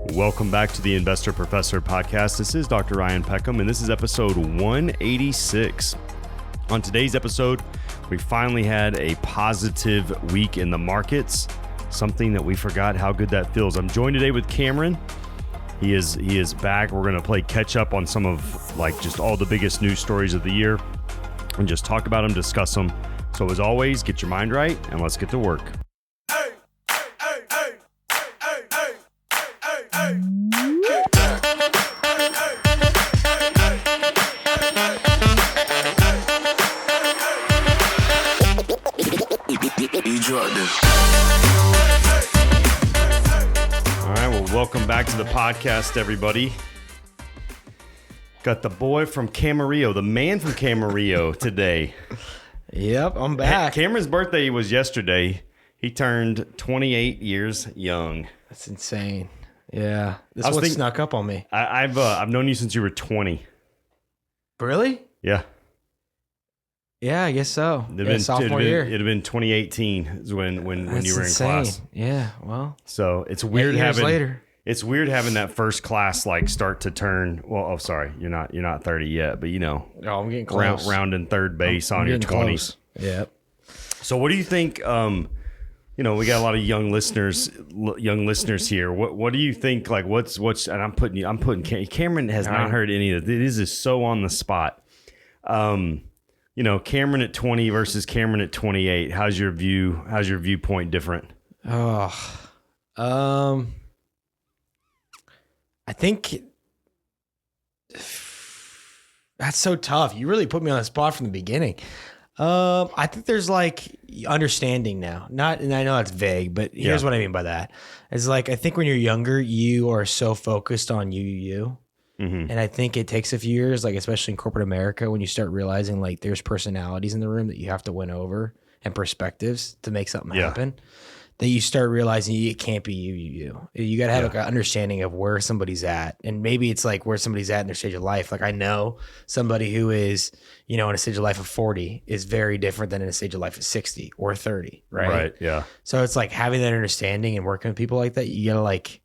Welcome back to the Investor Professor podcast. This is Dr. Ryan Peckham, and this is episode 186. On today's episode, we finally had a positive week in the markets, something that we forgot how good that feels. I'm joined today with Cameron. He is back. We're going to play catch up on some of just all the biggest news stories of the year and just talk about them, discuss them. So as always, get your mind right and let's get to work. Welcome back to the podcast, everybody. Got the boy from Camarillo, the man from Camarillo today. Yep, I'm back. Cameron's birthday was yesterday. He turned 28 years young. That's insane. Yeah, this one snuck up on me. I've known you since you were 20. Really? Yeah. Yeah, I guess so. Sophomore year. It'd have been 2018 is when you were in class. Yeah, well. So it's weird 8 years later. It's weird having that first class start to turn. Well, oh, sorry, you're not 30 yet, but I'm getting close. Rounding third base on your 20s. Close. Yep. So what do you think? We got a lot of young listeners here. What do you think? What's? And I'm putting. Cameron has not heard any of this. This is so on the spot. Cameron at 20 versus Cameron at 28. How's your viewpoint different? I think that's so tough. You really put me on the spot from the beginning. I think there's understanding now. And I know that's vague, but here's what I mean by that. It's I think when you're younger, you are so focused on you. Mm-hmm. And I think it takes a few years, especially in corporate America, when you start realizing there's personalities in the room that you have to win over and perspectives to make something happen. That you start realizing it can't be you. You got to have an understanding of where somebody's at. And maybe it's where somebody's at in their stage of life. I know somebody who is, in a stage of life of 40 is very different than in a stage of life of 60 or 30, right? Right, yeah. So it's having that understanding and working with people like that. You got to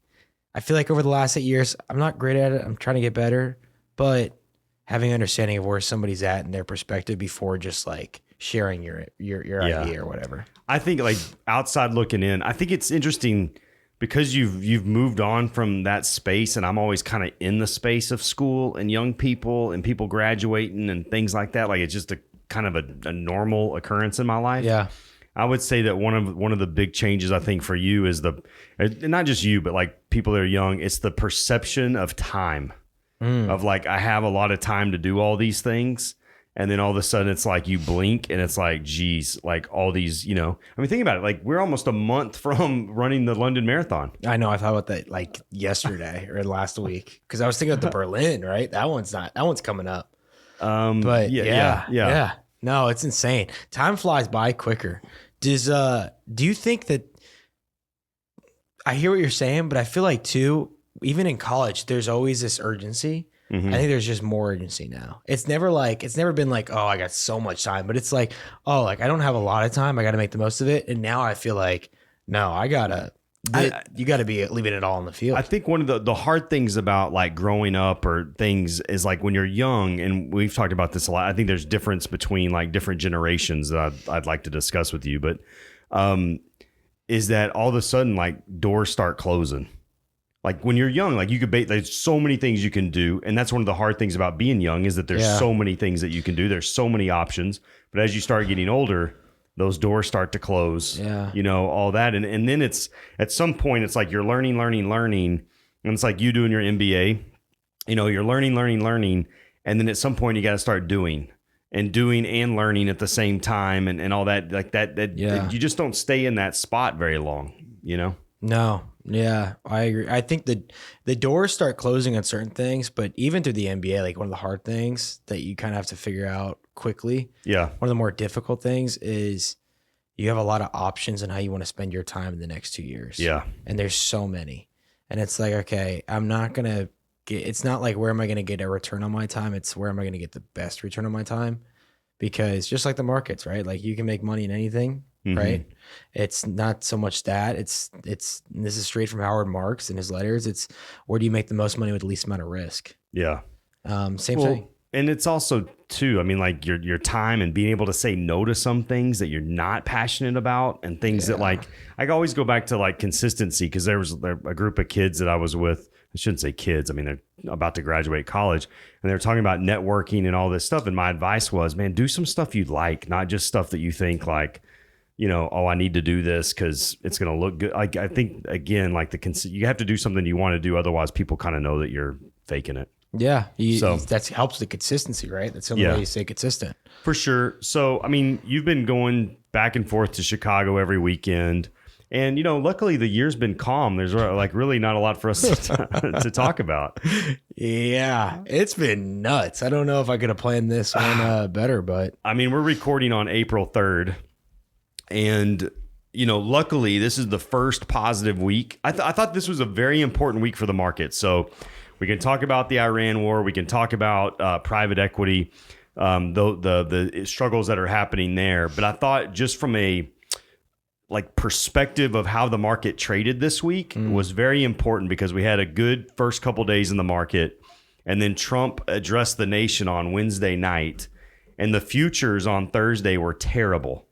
I feel over the last 8 years, I'm not great at it. I'm trying to get better. But having understanding of where somebody's at and their perspective before just sharing your idea or whatever. I think outside looking in, I think it's interesting because you've moved on from that space, and I'm always kind of in the space of school and young people and people graduating and things like that. It's just a kind of a normal occurrence in my life. Yeah. I would say that one of the big changes I think for you is not just you, but people that are young, it's the perception of time of I have a lot of time to do all these things. And then all of a sudden it's you blink and it's geez, all these, think about it. We're almost a month from running the London Marathon. I know. I thought about that yesterday or last week. Cause I was thinking of the Berlin, right? That one's coming up. But yeah. No, it's insane. Time flies by quicker. Do you think that I hear what you're saying, but I feel too, even in college, there's always this urgency. Mm-hmm. I think there's just more urgency now. It's never been oh, I got so much time, but it's I don't have a lot of time. I got to make the most of it. And now I feel no, you got to be leaving it all in the field. I think one of the hard things about growing up or things is when you're young, and we've talked about this a lot. I think there's difference between different generations that I'd like to discuss with you, but is that all of a sudden doors start closing. When you're young, there's so many things you can do. And that's one of the hard things about being young is that there's so many things that you can do. There's so many options. But as you start getting older, those doors start to close, all that. And then it's at some point, it's you're learning. And it's you doing your MBA, you're learning. And then at some point you got to start doing and learning at the same time and all that you just don't stay in that spot very long, No. Yeah, I agree. I think the doors start closing on certain things, but even through the MBA, one of the hard things that you kind of have to figure out quickly. Yeah. One of the more difficult things is you have a lot of options on how you want to spend your time in the next 2 years. Yeah. And there's so many. And it's okay, I'm not going to it's not where am I going to get a return on my time? It's where am I going to get the best return on my time? Because just like the markets, right? You can make money in anything. right? It's not so much that this is straight from Howard Marks in his letters. It's where do you make the most money with the least amount of risk? Yeah. Same thing. And it's also too, I mean, like your time and being able to say no to some things that you're not passionate about, and things that, like, I always go back to like consistency, because there was a group of kids that I was with. I shouldn't say kids. I mean, they're about to graduate college, and they're talking about networking and all this stuff. And my advice was, man, do some stuff you like, not just stuff that you think like, oh, I need to do this because it's going to look good. Like, I think, again, like you have to do something you want to do. Otherwise, people kind of know that you're faking it. Yeah. That helps the consistency, right? That's the only way you stay consistent. For sure. So, I mean, you've been going back and forth to Chicago every weekend. And, luckily the year's been calm. There's like really not a lot for us to talk about. Yeah, it's been nuts. I don't know if I could have planned this one better, but. I mean, we're recording on April 3rd. And, luckily this is the first positive week. I thought this was a very important week for the market. So we can talk about the Iran war. We can talk about private equity, the struggles that are happening there. But I thought just from a perspective of how the market traded this week was very important, because we had a good first couple days in the market, and then Trump addressed the nation on Wednesday night, and the futures on Thursday were terrible.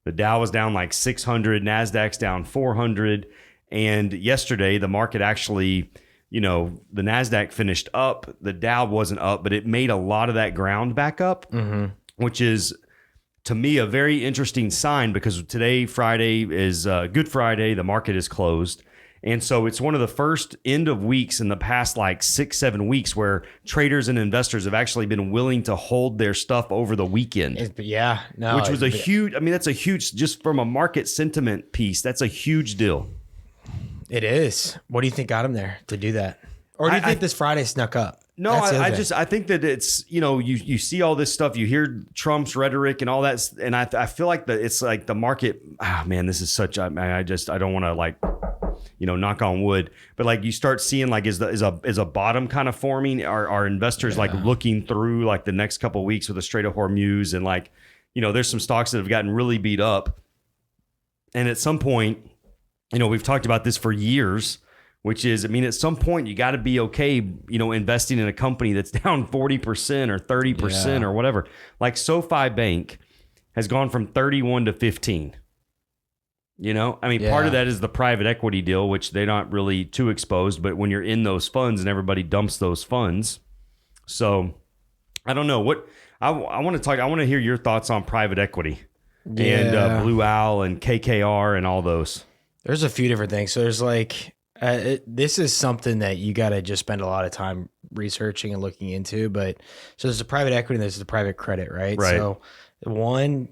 The Dow was down like 600, NASDAQ's down 400, and yesterday the market actually, the NASDAQ finished up, the Dow wasn't up, but it made a lot of that ground back up, which is, to me, a very interesting sign, because today, Friday, is Good Friday. The market is closed. And so it's one of the first end of weeks in the past 6-7 weeks where traders and investors have actually been willing to hold their stuff over the weekend. Which was a huge, that's a huge, just from a market sentiment piece, that's a huge deal. It is. What do you think got him there to do that? Or do you think this Friday snuck up? No, I think that it's, you see all this stuff, you hear Trump's rhetoric and all that. And I feel like it's like the market, this is such, I don't want to knock on wood, but you start seeing is a bottom kind of forming. Are investors looking through the next couple of weeks with the Strait of Hormuz, and there's some stocks that have gotten really beat up. And at some point, we've talked about this for years, which is, at some point you got to be okay, investing in a company that's down 40% or 30% or whatever. Like SoFi Bank has gone from 31 to 15. Part of that is the private equity deal, which they're not really too exposed, but when you're in those funds and everybody dumps those funds. So I don't know what I want to hear your thoughts on private equity and Blue Owl and KKR and all those. There's a few different things. So there's this is something that you got to just spend a lot of time researching and looking into. But so there's the private equity and there's the private credit, right? So the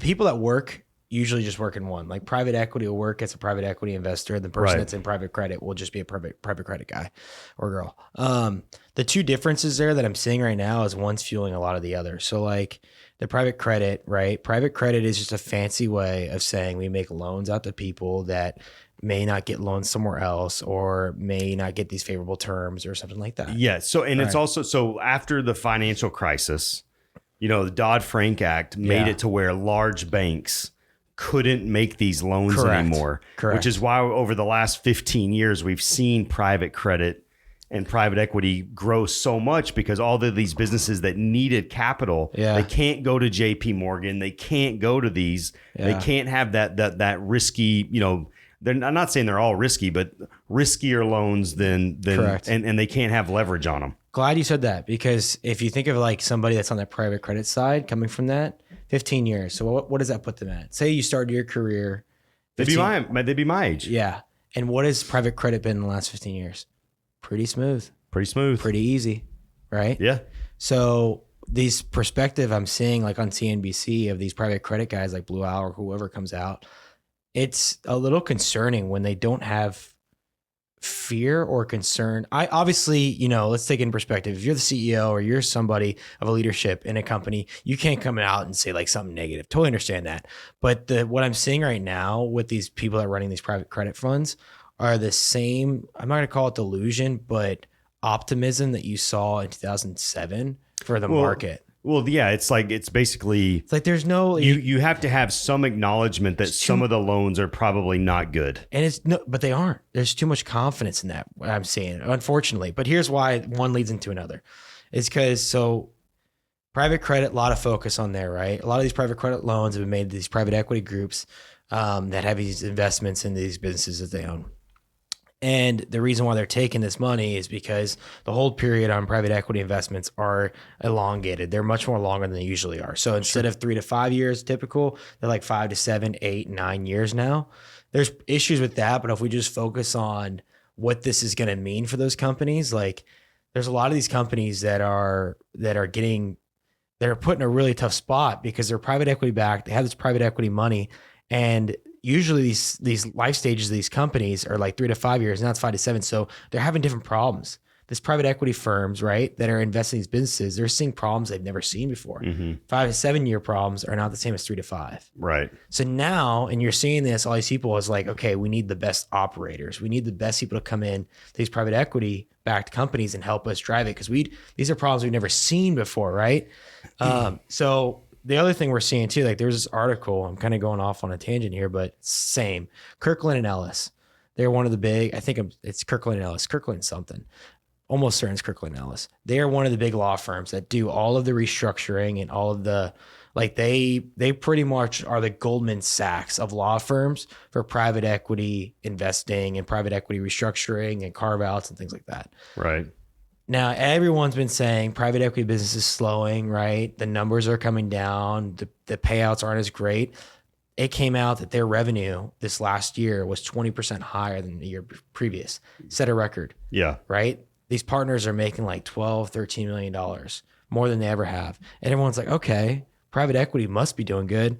people that work usually just work in one. Like private equity will work as a private equity investor. The person that's in private credit will just be a private credit guy or girl. The two differences there that I'm seeing right now is one's fueling a lot of the other. So the private credit, right? Private credit is just a fancy way of saying we make loans out to people that may not get loans somewhere else or may not get these favorable terms or something like that. Yeah. So, and it's also, so after the financial crisis, the Dodd-Frank Act made it to where large banks couldn't make these loans anymore. Correct. Which is why over the last 15 years, we've seen private credit and private equity grow so much, because all of these businesses that needed capital, they can't go to JP Morgan. They can't go to these. They can't have that risky, I'm not saying they're all risky, but riskier loans than Correct. And they can't have leverage on them. Glad you said that, because if you think of somebody that's on that private credit side coming from that, 15 years. So what does that put them at? Say you started your career. They'd be my age. Yeah. And what has private credit been in the last 15 years? Pretty smooth. Pretty easy. Right? Yeah. So these perspective I'm seeing on CNBC of these private credit guys like Blue Owl or whoever comes out, it's a little concerning when they don't have fear or concern. I obviously, let's take it in perspective. If you're the CEO or you're somebody of a leadership in a company, you can't come out and say something negative. Totally understand that. But what I'm seeing right now with these people that are running these private credit funds are the same, I'm not going to call it delusion, but optimism that you saw in 2007 for the market. Well, yeah, it's basically It's like there's no you have to have some acknowledgement that some of the loans are probably not good. and it's no, but they aren't. There's too much confidence in that. What I'm saying, unfortunately. But here's why one leads into another. It's because private credit, a lot of focus on there, right? A lot of these private credit loans have been made to these private equity groups that have these investments in these businesses that they own. And the reason why they're taking this money is because the hold period on private equity investments are elongated. They're much more longer than they usually are. So instead of 3 to 5 years typical, they're like 5 to 7, 8, 9 years now. There's issues with that, but if we just focus on what this is going to mean for those companies, like there's a lot of these companies that are put in a really tough spot because they're private equity backed. They have this private equity money, and usually these life stages of these companies are like 3 to 5 years. Now it's 5 to 7. So they're having different problems. This private equity firms, right, that are investing in these businesses, they're seeing problems they've never seen before. 5 to 7 year problems are not the same as 3 to 5. Right. So now, and you're seeing this, all these people is like, okay, we need the best operators. We need the best people to come in to these private equity backed companies and help us drive it. Because these are problems we've never seen before, right? So the other thing we're seeing too, like there's this article, I'm kind of going off on a tangent here, but same. Kirkland and Ellis. They're one of the big, I think it's Kirkland and Ellis, Kirkland something. Almost certain it's Kirkland and Ellis. They are one of the big law firms that do all of the restructuring and all of the, like they pretty much are the Goldman Sachs of law firms for private equity investing and private equity restructuring and carve outs and things like that. Right. Now, everyone's been saying private equity business is slowing, right? The numbers are coming down. The payouts aren't as great. It came out that their revenue this last year was 20% higher than the year previous. Set a record. Yeah. Right? These partners are making like $12, $13 million, more than they ever have. And everyone's like, okay, private equity must be doing good.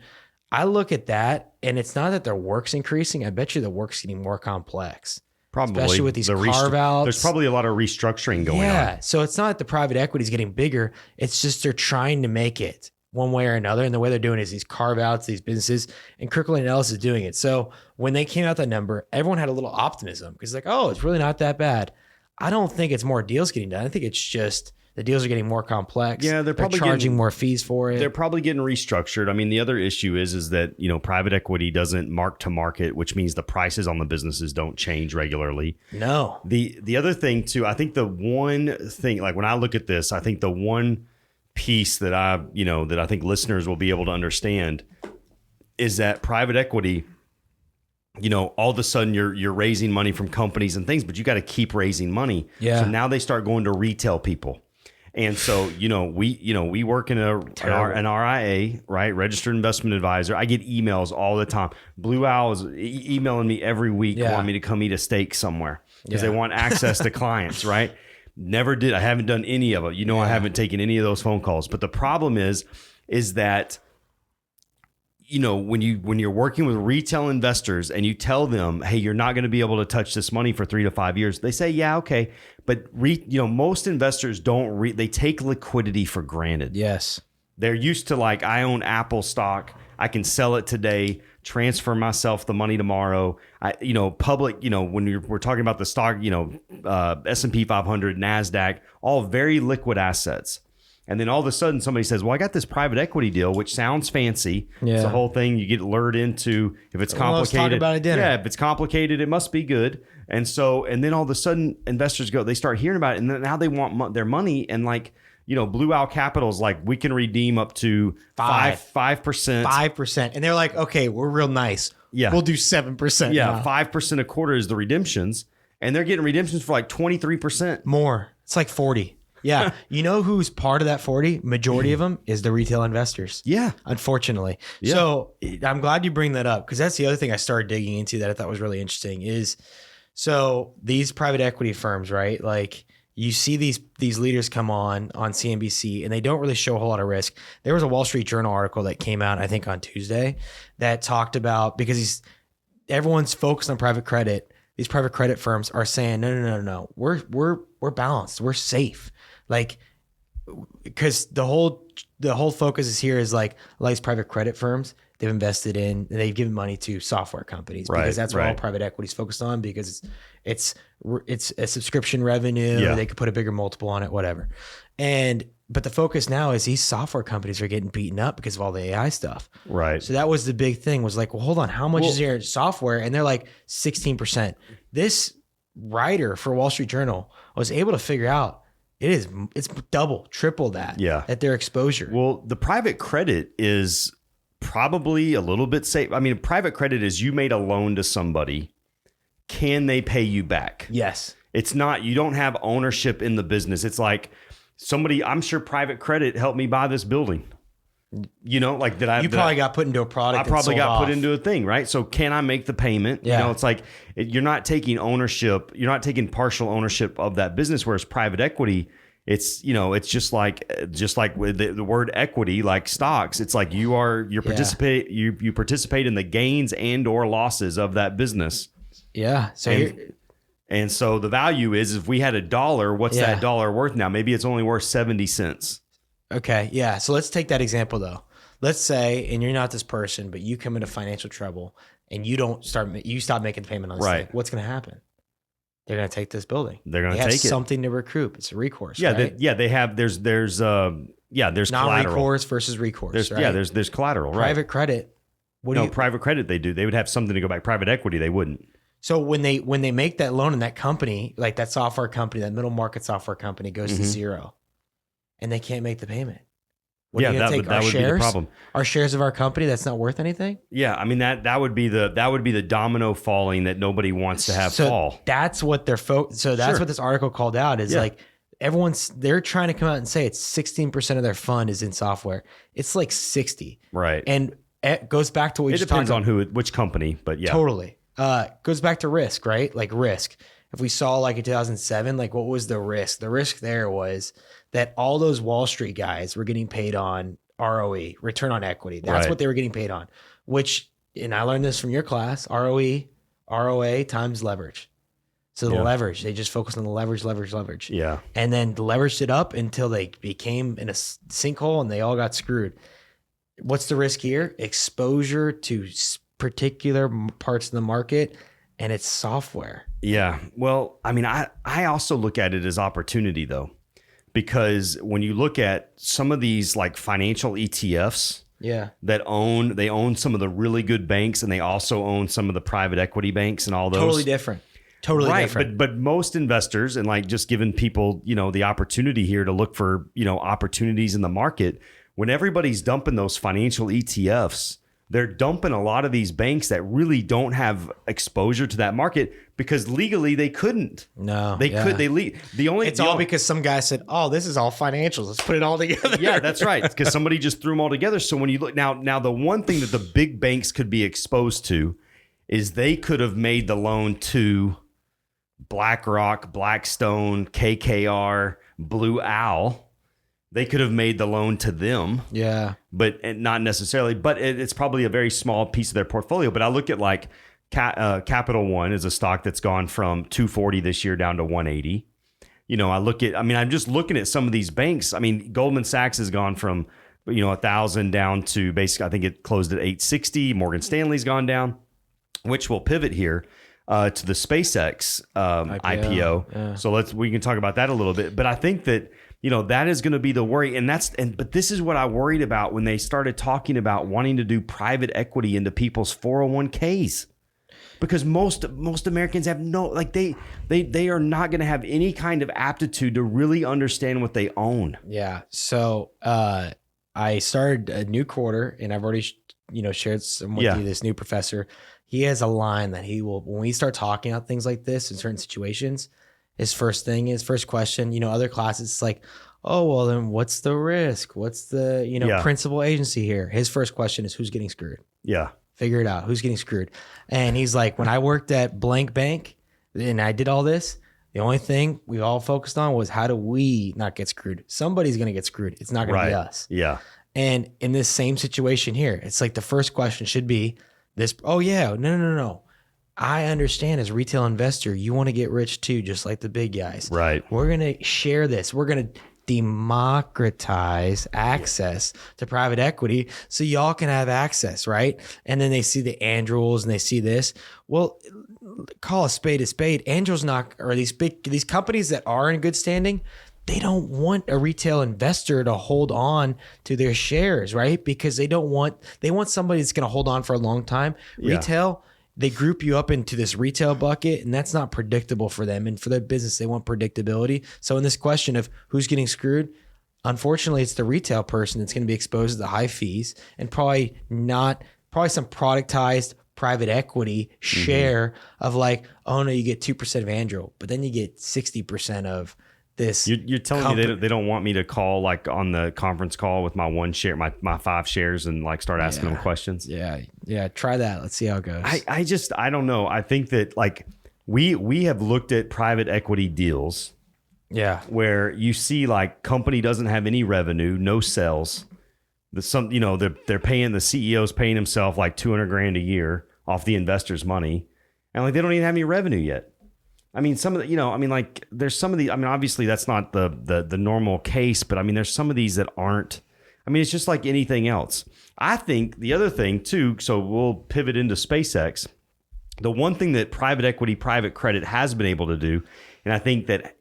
I look at that, and it's not that their work's increasing. I bet you the work's getting more complex. Probably. Especially with these carve-outs. There's probably a lot of restructuring going on. Yeah. So it's not that the private equity is getting bigger. It's just they're trying to make it one way or another. And the way they're doing it is these carve-outs, these businesses, and Kirkland and Ellis is doing it. So when they came out that number, everyone had a little optimism because like, oh, it's really not that bad. I don't think it's more deals getting done. I think it's just the deals are getting more complex. Yeah, they're probably charging more fees for it. They're probably getting restructured. I mean, the other issue is that, private equity doesn't mark to market, which means the prices on the businesses don't change regularly. No. The other thing too, I think the one thing, like when I look at this, I think the one piece that I think listeners will be able to understand is that private equity, all of a sudden you're raising money from companies and things, but you got to keep raising money. Yeah. So now they start going to retail people. And so, we work in an RIA, right? Registered Investment Advisor. I get emails all the time. Blue Owl is emailing me every week, wanting me to come eat a steak somewhere because they want access to clients, right? Never did. I haven't done any of it. I haven't taken any of those phone calls. But the problem is that, when you're working with retail investors and you tell them, hey, you're not going to be able to touch this money for 3 to 5 years, they say, yeah, okay. But most investors they take liquidity for granted. Yes. They're used to like, I own Apple stock. I can sell it today, transfer myself the money tomorrow. When we're talking about the stock, S&P 500, NASDAQ, all very liquid assets. And then all of a sudden somebody says, well, I got this private equity deal, which sounds fancy. Yeah. It's the whole thing you get lured into. If it's complicated, let's talk about it at dinner. Yeah, if it's complicated, it must be good. And then all of a sudden investors they start hearing about it. And then now they want their money. And Blue Owl Capital is like, we can redeem up to 5%. 5%. And they're like, okay, we're real nice. Yeah. We'll do 7%. Yeah. 5% a quarter is the redemptions. And they're getting redemptions for like 23%. More. It's like 40. Yeah. You know who's part of that 40? Majority of them is the retail investors. Yeah. Unfortunately. Yeah. So I'm glad you bring that up because that's the other thing I started digging into that I thought was really interesting is so these private equity firms, right? Like you see these leaders come on CNBC and they don't really show a whole lot of risk. There was a Wall Street Journal article that came out, I think on Tuesday, that talked about because everyone's focused on private credit. These private credit firms are saying, no. We're balanced. We're safe. Like, because the whole focus is here is like a lot of these private credit firms, they've invested in, and they've given money to software companies because that's what all private equity is focused on, because it's a subscription revenue. Yeah. They could put a bigger multiple on it, whatever. But the focus now is these software companies are getting beaten up because of all the AI stuff. Right. So that was the big thing, was like, well, hold on, how much is your software? And they're like 16%. This writer for Wall Street Journal was able to figure out it's double, triple that. Yeah. At their exposure. Well, the private credit is probably a little bit safe. I mean, private credit is you made a loan to somebody. Can they pay you back? Yes. It's not, you don't have ownership in the business. It's like somebody, I'm sure private credit helped me buy this building. You know, like that you probably got put into a product. I probably got put into a thing, right? So can I make the payment? Yeah. You know, it's like you're not taking ownership. You're not taking partial ownership of that business. Whereas private equity, it's, you know, it's just like with the word equity, like stocks. It's like you participate in the gains and or losses of that business. Yeah. And so the value is, if we had $1, what's that dollar worth now? Maybe it's only worth 70 cents. Okay. Yeah. So let's take that example though. Let's say, and you're not this person, but you come into financial trouble and you stop making the payment on this thing. What's going to happen? They're going to take this building. They're going to take something to recoup. It's a recourse. Yeah. Right? They have, there's non-recourse versus recourse. There's collateral, right? Private credit. Private credit, they would have something to go back. Private equity, they wouldn't. So when they make that loan in that company, like that software company, that middle market software company goes to zero, and they can't make the payment. That would be the problem. Our shares of our company that's not worth anything. Yeah, I mean that would be the domino falling that nobody wants to have fall. That's what they're So that's what this article called out is like they're trying to come out and say it's 16% of their fund is in software. It's like 60, right? And it goes back to what it depends on which company, but yeah, totally. Goes back to risk, right? Like risk. If we saw like in 2007, like what was the risk? The risk there was that all those Wall Street guys were getting paid on ROE, return on equity. That's what they were getting paid on, and I learned this from your class, ROA times leverage. So the leverage, they just focused on the leverage. Yeah. And then leveraged it up until they became in a sinkhole and they all got screwed. What's the risk here? Exposure to particular parts of the market, and it's software. Yeah. Well, I mean, I also look at it as opportunity though, because when you look at some of these like financial ETFs, they own some of the really good banks, and they also own some of the private equity banks and all those. Totally different. But most investors, and like just giving people, the opportunity here to look for, opportunities in the market, when everybody's dumping those financial ETFs, they're dumping a lot of these banks that really don't have exposure to that market because legally they couldn't. No, they could. It's all because some guy said, "Oh, this is all financials. Let's put it all together." Yeah, that's right. Because somebody just threw them all together. So when you look now, the one thing that the big banks could be exposed to is they could have made the loan to BlackRock, Blackstone, KKR, Blue Owl. They could have made the loan to them. Yeah. But not necessarily. But it's probably a very small piece of their portfolio. But I look at like Capital One is a stock that's gone from 240 this year down to 180. I'm just looking at some of these banks. I mean, Goldman Sachs has gone from, 1,000 down to basically, I think it closed at 860. Morgan Stanley's gone down, which will pivot here to the SpaceX IPO. Yeah. So we can talk about that a little bit. But I think that, that is going to be the worry. But this is what I worried about when they started talking about wanting to do private equity into people's 401ks. Because most Americans have they are not going to have any kind of aptitude to really understand what they own. Yeah. So I started a new quarter, and I've already shared some with you. This new professor, he has a line that he will, when we start talking about things like this in certain situations, his first question, other classes, it's like, oh, well, then what's the risk? What's the, principal agency here? His first question is, who's getting screwed? Yeah. Figure it out. Who's getting screwed? And he's like, when I worked at blank bank and I did all this, the only thing we all focused on was how do we not get screwed? Somebody's going to get screwed. It's not going to be us. Yeah. And in this same situation here, it's like the first question should be this. Oh yeah. No. I understand as a retail investor, you want to get rich too, just like the big guys. Right. We're going to share this. We're going to democratize access to private equity so y'all can have access, right? And then they see the Andrels and they see this. Well, call a spade a spade. Andrels not, or these companies that are in good standing, they don't want a retail investor to hold on to their shares, right? Because they want somebody that's going to hold on for a long time. Yeah. Retail, they group you up into this retail bucket, and that's not predictable for them. And for their business, they want predictability. So in this question of who's getting screwed, unfortunately, it's the retail person that's going to be exposed to the high fees and probably some productized private equity share of like, oh no, you get 2% of Andrew, but then you get 60% of this. You're telling me they don't want me to call like on the conference call with my one share, my 5 shares, and like start asking them questions. Yeah. Try that. Let's see how it goes. I don't know. I think that like we have looked at private equity deals. Yeah. Where you see like company doesn't have any revenue, no sales. They're paying, the CEO's paying himself like $200,000 a year off the investor's money, and like they don't even have any revenue yet. I mean, some of the, there's some of the, obviously that's not the normal case, but I mean, there's some of these that aren't. I mean, it's just like anything else. I think the other thing too, so we'll pivot into SpaceX. The one thing that private equity, private credit has been able to do, and I think that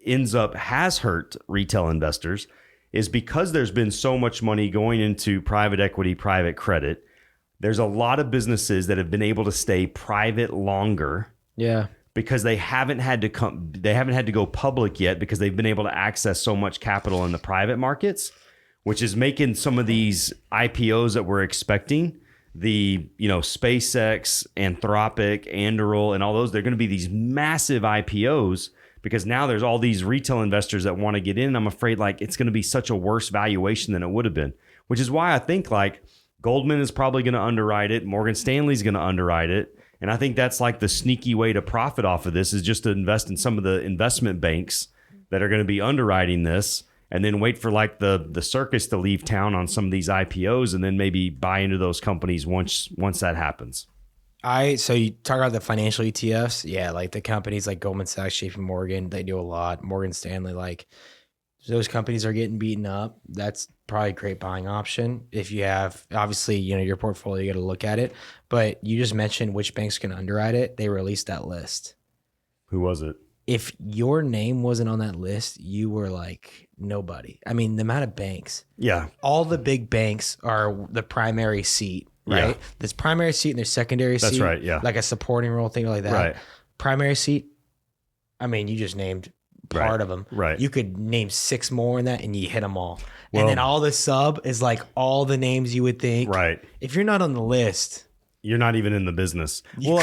has hurt retail investors, is because there's been so much money going into private equity, private credit. There's a lot of businesses that have been able to stay private longer. Yeah. Because they haven't had to go public yet, because they've been able to access so much capital in the private markets, which is making some of these IPOs that we're expecting, the SpaceX, Anthropic, Anduril, and all those, they're going to be these massive IPOs because now there's all these retail investors that want to get in. I'm afraid like it's going to be such a worse valuation than it would have been, which is why I think like Goldman is probably going to underwrite it. Morgan Stanley's going to underwrite it. And I think that's like the sneaky way to profit off of this, is just to invest in some of the investment banks that are going to be underwriting this, and then wait for like the circus to leave town on some of these IPOs, and then maybe buy into those companies once that happens. So you talk about the financial ETFs. Yeah. Like the companies like Goldman Sachs, JP Morgan, they do a lot. Morgan Stanley, like those companies are getting beaten up. That's probably a great buying option. If you have, obviously, your portfolio, you got to look at it. But you just mentioned which banks can underwrite it. They released that list. Who was it? If your name wasn't on that list, you were like nobody. I mean, the amount of banks. Yeah. All the big banks are the primary seat, right? Yeah. There's primary seat and there's secondary seat. That's right, yeah. Like a supporting role, thing like that. Right. Primary seat, you just named part of them. Right. You could name 6 more in that and you hit them all. Well, and then all the sub is like all the names you would think. Right. If you're not on the list, you're not even in the business. Well,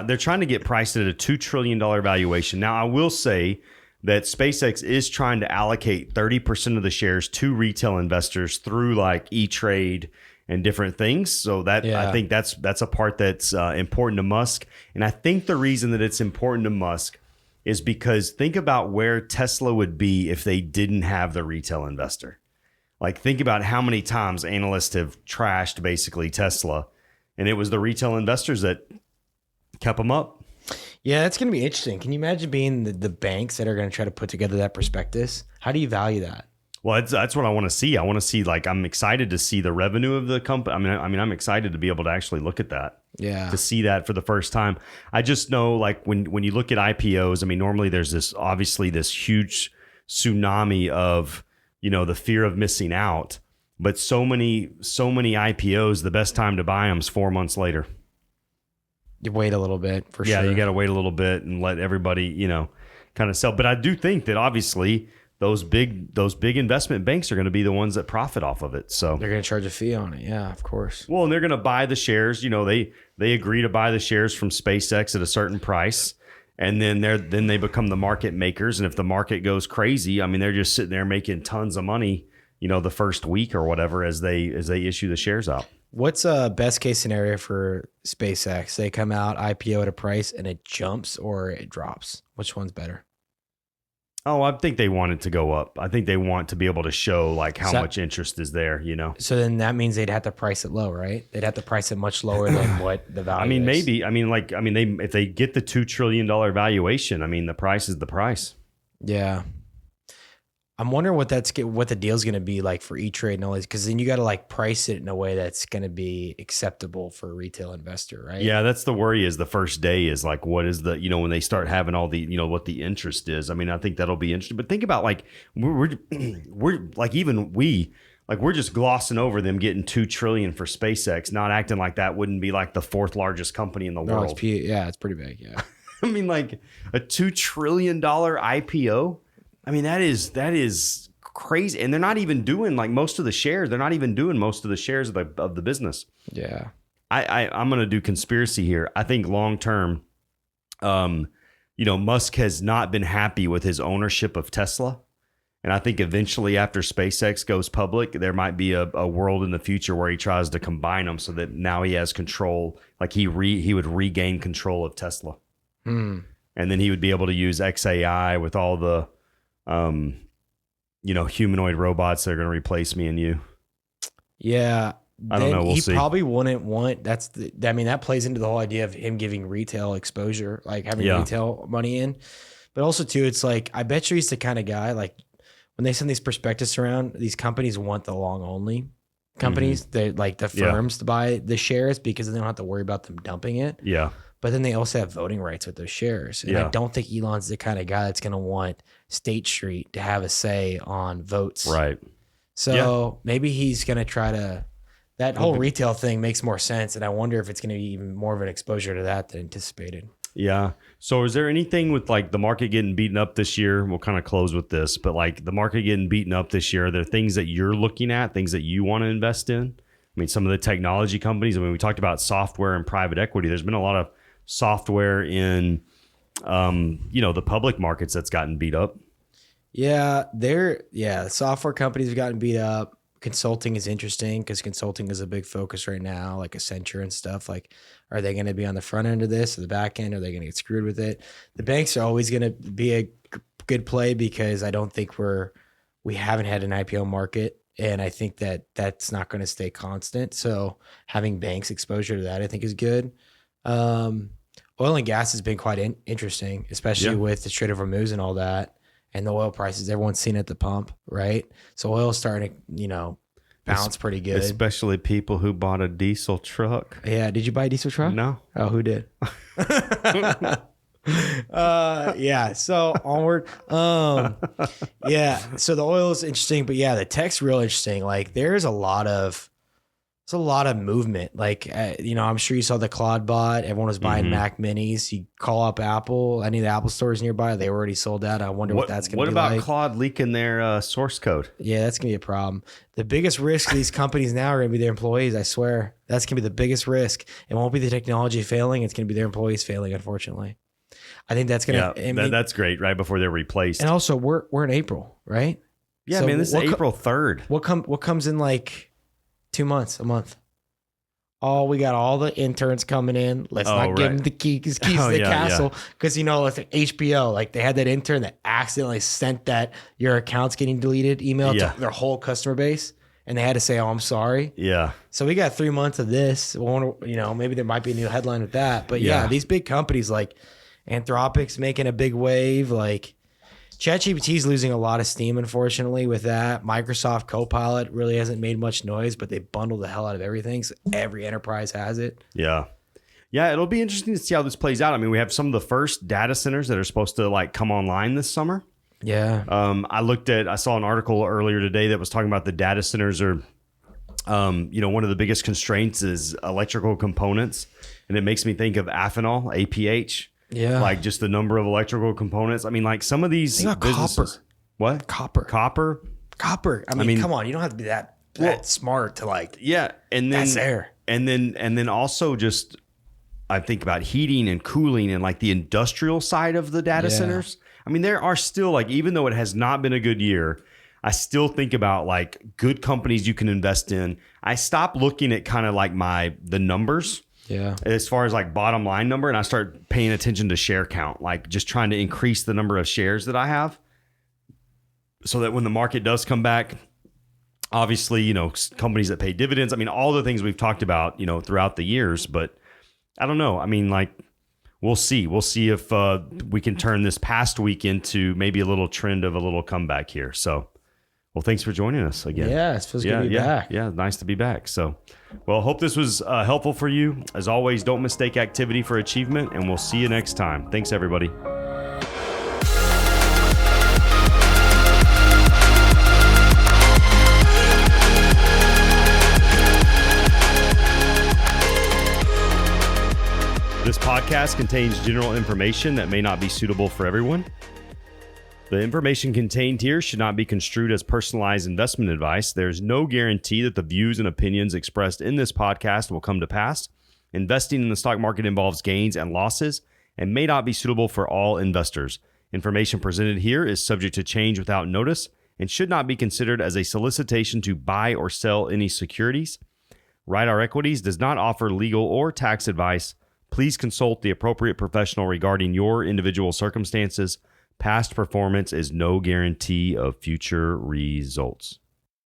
they're trying to get priced at a $2 trillion valuation. Now, I will say that SpaceX is trying to allocate 30% of the shares to retail investors through like E-Trade and different things. So that I think that's a part that's important to Musk. And I think the reason that it's important to Musk is because think about where Tesla would be if they didn't have the retail investor. Like think about how many times analysts have trashed basically Tesla, and it was the retail investors that kept them up. Yeah, that's going to be interesting. Can you imagine being the banks that are going to try to put together that prospectus? How do you value that? Well, that's what I want to see. I want to see, like, I'm excited to see the revenue of the company. I'm excited to be able to actually look at that. Yeah. To see that for the first time. I just know, like, when you look at IPOs, normally there's this huge tsunami of, the fear of missing out. But so many IPOs, the best time to buy them is 4 months later. You wait a little bit for sure. Yeah, you got to wait a little bit and let everybody, kind of sell. But I do think that obviously those big investment banks are going to be the ones that profit off of it. So they're going to charge a fee on it. Yeah, of course. Well, and they're going to buy the shares. They agree to buy the shares from SpaceX at a certain price, and then they become the market makers. And if the market goes crazy, they're just sitting there making tons of money, the first week or whatever as they issue the shares out. What's a best case scenario for SpaceX? They come out, IPO at a price, and it jumps or it drops. Which one's better? Oh, I think they want it to go up. I think they want to be able to show like how much interest is there, So then that means they'd have to price it low, right? They'd have to price it much lower than what the value is. Maybe. If they get the $2 trillion valuation, the price is the price. Yeah. I'm wondering what the deal's going to be like for E-Trade and all this, because then you got to like price it in a way that's going to be acceptable for a retail investor, right? Yeah, that's the worry. Is the first day is like, what is the, when they start having all the, what the interest is. I mean, I think that'll be interesting. But think about like we're like, even we, like, we're just glossing over them getting $2 trillion for SpaceX, not acting like that wouldn't be like the fourth largest company in the world. It's pretty big. Yeah. I mean, like a $2 trillion IPO. I mean, that is crazy. And they're not even doing like most of the shares. They're not even doing most of the shares of the business. Yeah. I'm going to do conspiracy here. I think long term, Musk has not been happy with his ownership of Tesla. And I think eventually after SpaceX goes public, there might be a world in the future where he tries to combine them so that now he has control. Like he would regain control of Tesla. And then he would be able to use XAI with all the, humanoid robots that are going to replace me and you. Yeah. I don't know. We'll see. He probably wouldn't want, that plays into the whole idea of him giving retail exposure, like having retail money in. But also too, it's like, I bet you he's the kind of guy, like when they send these prospectus around, these companies want the long only companies, they like the firms to buy the shares because they don't have to worry about them dumping it. Yeah. But then they also have voting rights with those shares. And I don't think Elon's the kind of guy that's going to want State Street to have a say on votes. Right. So maybe he's going to try to, that whole retail thing makes more sense. And I wonder if it's going to be even more of an exposure to that than anticipated. Yeah. So is there anything with like the market getting beaten up this year? We'll kind of close with this, but like the market getting beaten up this year, are there things that you're looking at, things that you want to invest in? I mean, some of the technology companies, I mean, we talked about software and private equity. There's been a lot of software in, the public markets that's gotten beat up. Yeah. Software companies have gotten beat up. Consulting is interesting because consulting is a big focus right now, like Accenture and stuff. Like, are they going to be on the front end of this or the back end? Are they going to get screwed with it? The banks are always going to be a good play because I don't think we haven't had an IPO market. And I think that's not going to stay constant. So having banks exposure to that, I think is good. Oil and gas has been quite interesting, especially with the Strait of Hormuz and all that. And the oil prices, everyone's seen at the pump, right? So oil's starting to, bounce pretty good. Especially people who bought a diesel truck. Yeah. Did you buy a diesel truck? No. Oh, who did? So onward. So the oil is interesting, but the tech's real interesting. Like there's a lot of movement. Like, I'm sure you saw the Claude bot. Everyone was buying Mac minis. You call up Apple, any of the Apple stores nearby, they already sold out. I wonder what that's going to be like. What about Claude leaking their source code? Yeah, that's going to be a problem. The biggest risk of these companies now are going to be their employees, I swear. That's going to be the biggest risk. It won't be the technology failing. It's going to be their employees failing, unfortunately. I think that's going to... that's great, right before they're replaced. And also, we're in April, right? Yeah, so this is April 3rd. What comes in like 2 months, a month? Oh, we got all the interns coming in. Let's not give them the keys to the castle. Because, like HBO, like they had that intern that accidentally sent that your account's getting deleted email to their whole customer base. And they had to say, oh, I'm sorry. Yeah. So we got 3 months of this. Maybe there might be a new headline with that. But these big companies like Anthropic's making a big wave. Like ChatGPT is losing a lot of steam, unfortunately, with that. Microsoft Copilot really hasn't made much noise, but they bundle the hell out of everything. So every enterprise has it. Yeah. Yeah, it'll be interesting to see how this plays out. I mean, we have some of the first data centers that are supposed to like come online this summer. Yeah. I saw an article earlier today that was talking about the data centers are, one of the biggest constraints is electrical components. And it makes me think of Amphenol, APH. Yeah. Like just the number of electrical components. I mean, like some of these businesses. Copper. What? Copper. I mean, come on. You don't have to be that smart to like. Yeah. And then that's there. And then also just I think about heating and cooling and like the industrial side of the data centers. I mean, there are still like, even though it has not been a good year, I still think about like good companies you can invest in. I stop looking at kind of like the numbers. Yeah. As far as like bottom line number, and I start paying attention to share count, like just trying to increase the number of shares that I have so that when the market does come back, obviously, companies that pay dividends, I mean, all the things we've talked about, throughout the years, but I don't know. I mean, like, we'll see. We'll see if we can turn this past week into maybe a little trend of a little comeback here. So Well, thanks for joining us again. Yeah, it feels good to be back. Yeah, nice to be back. So, well, hope this was helpful for you. As always, don't mistake activity for achievement, and we'll see you next time. Thanks, everybody. This podcast contains general information that may not be suitable for everyone. The information contained here should not be construed as personalized investment advice. There is no guarantee that the views and opinions expressed in this podcast will come to pass. Investing in the stock market involves gains and losses and may not be suitable for all investors. Information presented here is subject to change without notice and should not be considered as a solicitation to buy or sell any securities. Right Our Equities does not offer legal or tax advice. Please consult the appropriate professional regarding your individual circumstances. Past performance is no guarantee of future results.